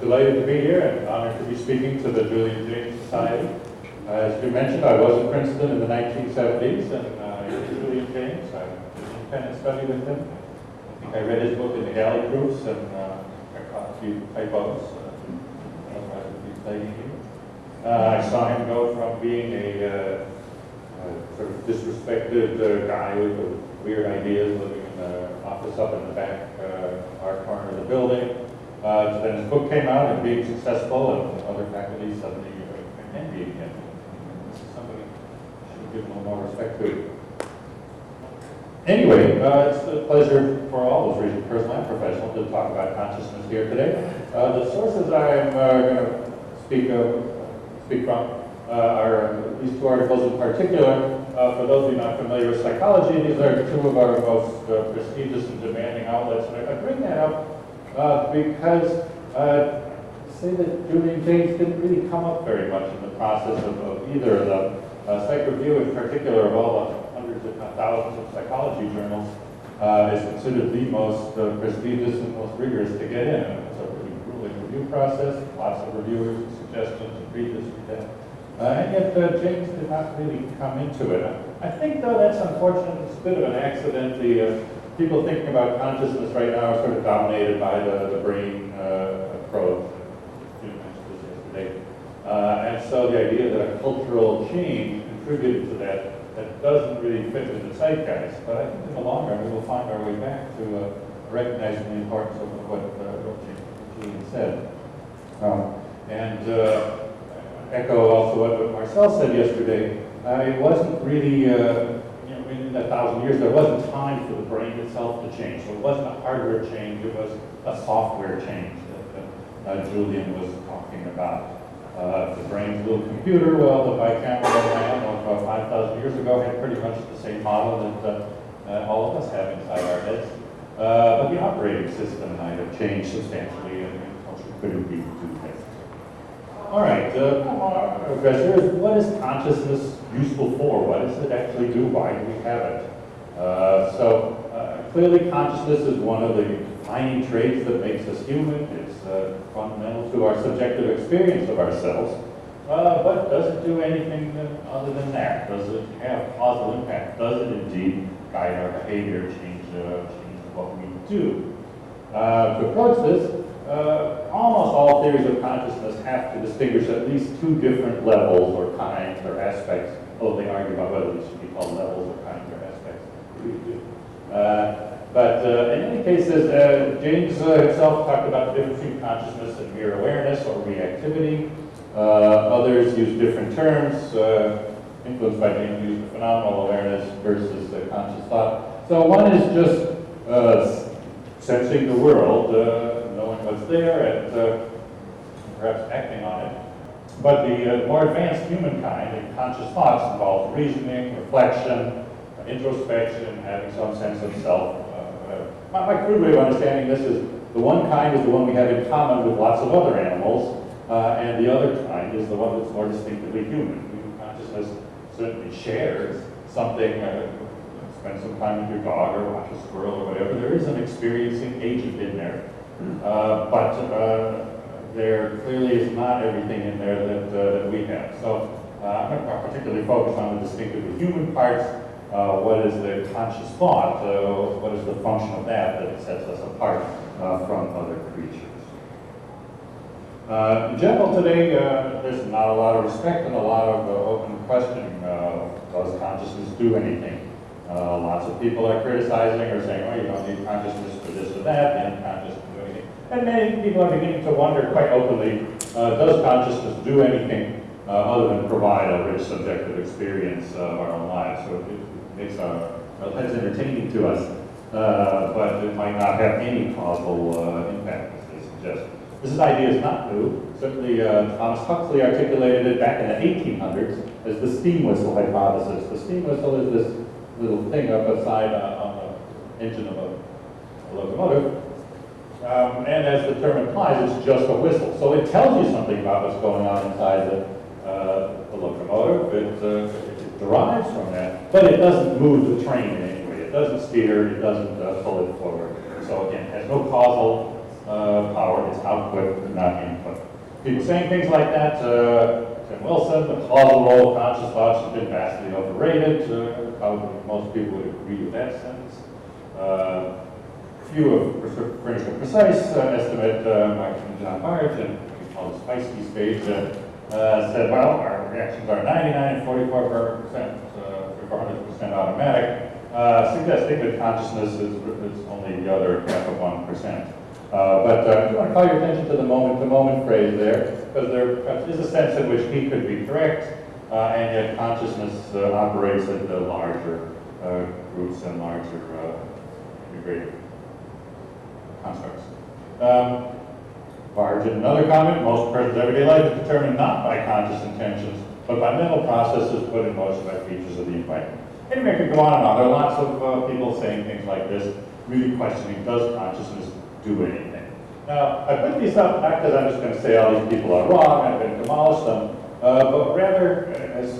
delighted to be here and honored to be speaking to the Julian Jaynes Society. As you mentioned, I was in Princeton in the 1970s, and I knew Julian Jaynes. I did an independent study with him. I think I read his book in the galley proofs, and I caught a few typos. Otherwise, I would be plaguing you. I saw him go from being a sort of disrespected guy with weird ideas, living in the office up in the back art corner of the building. So then his book came out and being successful, and other faculty suddenly envying him. This is somebody should give a little more respect to. Anyway, it's a pleasure for all those reasons, personal and professional, to talk about consciousness here today. The sources I'm going to speak from are these two articles in particular. For those of you not familiar with psychology, these are two of our most prestigious and demanding outlets. And I bring that up because say that Julian Jaynes didn't really come up very much in the process of either of them. Psych Review in particular, of all the hundreds if not thousands of psychology journals, is considered the most prestigious and most rigorous to get in. It's a really grueling review process, lots of reviewers and suggestions and read this, read that. And yet Jaynes did not really come into it. I think, though, that's unfortunate. It's a bit of an accident. The people thinking about consciousness right now are sort of dominated by the brain approach. You mentioned this yesterday. And so the idea that a cultural change contributed to that doesn't really fit with the zeitgeist. But I think in the long run we will find our way back to recognizing the importance of what Julian said. Echo also what Marcel said yesterday. It wasn't really, in 1,000 years, there wasn't time for the brain itself to change. So it wasn't a hardware change, it was a software change that Julian was talking about. The brain's a little computer, well, the bicameral man of 5,000 years ago had pretty much the same model that all of us have inside our heads. But the operating system might have changed substantially, and culture couldn't be do that. All right, professor, what is consciousness useful for? What does it actually do? Why do we have it? Clearly consciousness is one of the defining traits that makes us human. It's fundamental to our subjective experience of ourselves. But does it do anything other than that? Does it have causal impact? Does it indeed guide our behavior, change what we do? To approach this, almost all theories of consciousness have to distinguish at least two different levels or kinds or aspects, although they argue about whether these should be called levels or kinds or aspects. But in any cases, Jaynes himself talked about the difference between consciousness and mere awareness or reactivity. Others use different terms, influenced by Jaynes used the phenomenal awareness versus the conscious thought. So one is just sensing the world, knowing what's there and perhaps acting on it. But the more advanced humankind and conscious thoughts involve reasoning, reflection, introspection, having some sense of self, whatever. My crude way of understanding this is the one kind is the one we have in common with lots of other animals, and the other kind is the one that's more distinctively human. Human consciousness certainly shares something, spend some time with your dog or watch a squirrel or whatever. There is an experiencing agent in there. But there clearly is not everything in there that we have. So I'm going to particularly focus on the distinctively human parts. What is the conscious thought? What is the function of that sets us apart from other creatures? In general today, there's not a lot of respect and a lot of open questioning. Does consciousness do anything? Lots of people are criticizing or saying, oh, you don't need consciousness for this or that, and consciousness can do anything. And many people are beginning to wonder quite openly, does consciousness do anything other than provide a rich subjective experience of our own lives? So it makes our lives entertaining to us, but it might not have any causal impact, as they suggest. This idea is not new. Certainly Thomas Huxley articulated it back in the 1800s as the steam whistle hypothesis. The steam whistle is this little thing up aside on the engine of a locomotive. And as the term implies, it's just a whistle. So it tells you something about what's going on inside the locomotive. It derives from that, but it doesn't move the train in any way. It doesn't steer, it doesn't pull it forward. So again, it has no causal power, it's output, not input. People saying things like that, Tim Wilson, the causal role of conscious thoughts has been vastly overrated. Probably most people would agree with that sentence. Few of furnished a precise estimate by John Barge and we call this feisty stage said, well, our reactions are 99 and 44%, 400% automatic, suggesting that consciousness is only the other half of 1%. But I want to call your attention to the moment-to-moment phrase there, because there is a sense in which he could be correct, and yet consciousness operates at the larger groups and larger integrated constructs. Barge in another comment, most persons' everyday life is determined not by conscious intentions, but by mental processes put in motion by features of the environment. Anyway, I could go on and on. There are lots of people saying things like this, really questioning, does consciousness do anything? Now, I put these up not because I'm just going to say all these people are wrong, I'm going to demolish them, but rather, as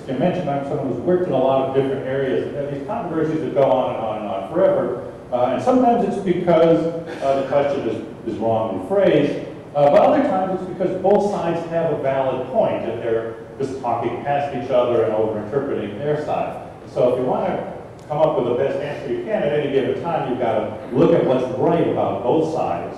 you mentioned, I'm someone who's worked in a lot of different areas, and these controversies that go on and on and on forever. And sometimes it's because the question is wrongly phrased, but other times it's because both sides have a valid point and they're just talking past each other and over-interpreting their side. So if you want to come up with the best answer you can at any given time, you've got to look at what's right about both sides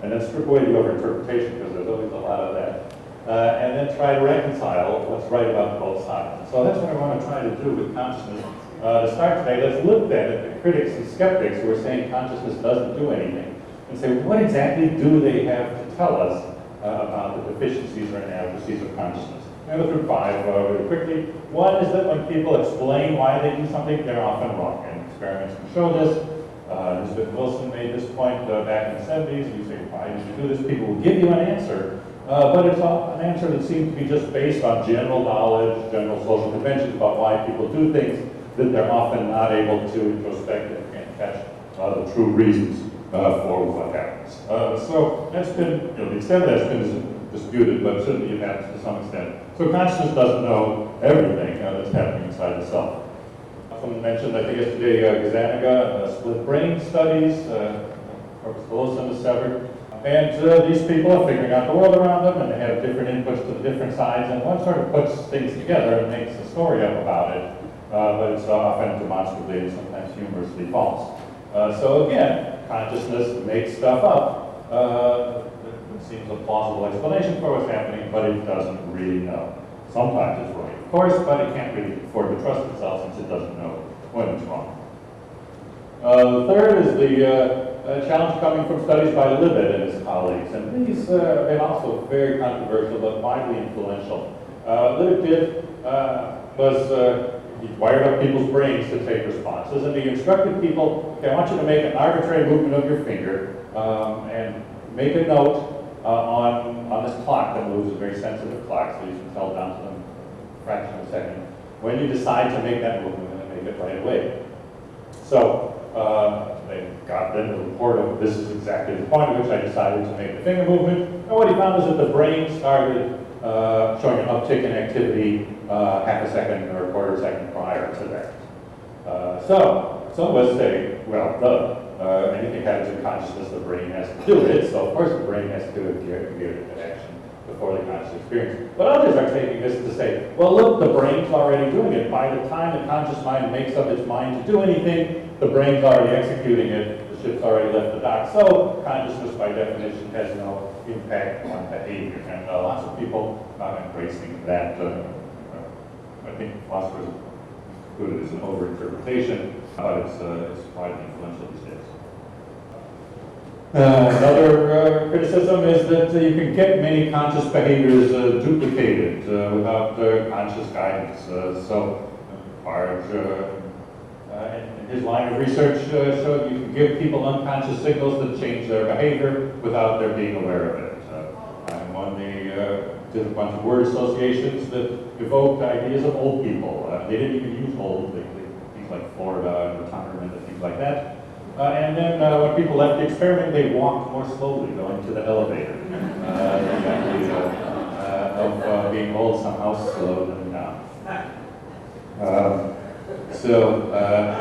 and then strip away the over-interpretation because there's always a lot of that. And then try to reconcile what's right about both sides. So that's what I want to try to do with consciousness. To start today, let's look then at the critics and skeptics who are saying consciousness doesn't do anything and say, what exactly do they have to tell us about the deficiencies or inadequacies of consciousness? I'm going to go through 5 really quickly. One is that when people explain why they do something, they're often wrong, and experiments can show this. Elizabeth Wilson made this point back in the 70s. You say, why did you do this? People will give you an answer, but it's an answer that seems to be just based on general knowledge, general social conventions about why people do things that they're often not able to introspect and can't catch the true reasons for what happens. So that's been, the extent of that's been disputed, but certainly it happens to some extent. So consciousness doesn't know everything that's happening inside itself. Someone mentioned, I think yesterday, Gazaniga, split brain studies, corpus callosum is severed. And these people are figuring out the world around them, and they have different inputs to the different sides, and one sort of puts things together and makes a story up about it. But it's often demonstrably and sometimes humorously false. So again, consciousness makes stuff up. It seems a plausible explanation for what's happening, but it doesn't really know. Sometimes it's right, of course, but it can't really afford to trust itself since it doesn't know when it's wrong. The third is the challenge coming from studies by Libet and his colleagues, and these have been also very controversial but widely influential. Libet he wired up people's brains to take responses, and he instructed people, okay, I want you to make an arbitrary movement of your finger and make a note on this clock that moves, a very sensitive clock, so you can tell down to the fraction of a second. When you decide to make that movement, and make it right away. So they got then the report of this is exactly the point at which I decided to make the finger movement. And what he found is that the brain started showing an uptick in activity half a second or a quarter of a second prior to that. So some of us say, well, anything happens in consciousness, the brain has to do it, so of course the brain has to give it action before the conscious experience. But others are taking this to say, well, look, the brain's already doing it. By the time the conscious mind makes up its mind to do anything, the brain's already executing it, the ship's already left the dock. So consciousness, by definition, has no impact on behavior. And lots of people are embracing that. I think philosophers include it as an overinterpretation, but it's widely influential these days. Another criticism is that you can get many conscious behaviors duplicated without conscious guidance. So Barge, in his line of research, showed you can give people unconscious signals that change their behavior without their being aware of it. And when they did a bunch of word associations that evoked ideas of old people. They didn't even use old, things like Florida and retirement and things like that. And then when people left the experiment, they walked more slowly going to the elevator. The idea of being old somehow slowed them down.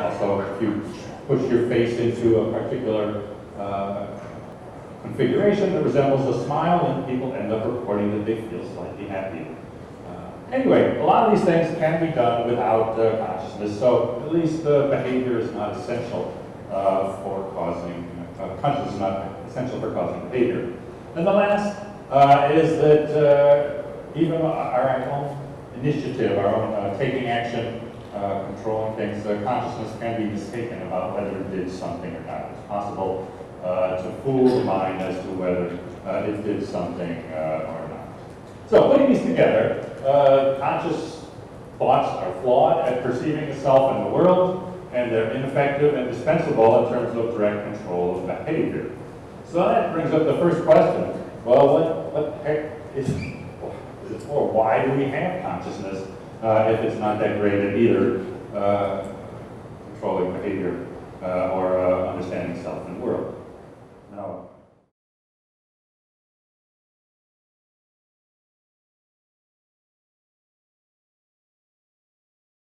Also, if you push your face into a particular configuration that resembles a smile, and people end up reporting that they feel slightly happy. Anyway, a lot of these things can be done without consciousness, so at least the behavior is not essential for causing, consciousness is not essential for causing behavior. And the last is that even our own initiative, our own taking action, controlling things, consciousness can be mistaken about whether it did something or not. It's possible to fool the mind as to whether it did something or not. So putting these together, conscious thoughts are flawed at perceiving the self in the world, and they're ineffective and dispensable in terms of direct control of behavior. So that brings up the first question. Well, what the heck is it for? Why do we have consciousness if it's not that great at either controlling behavior or understanding self in the world?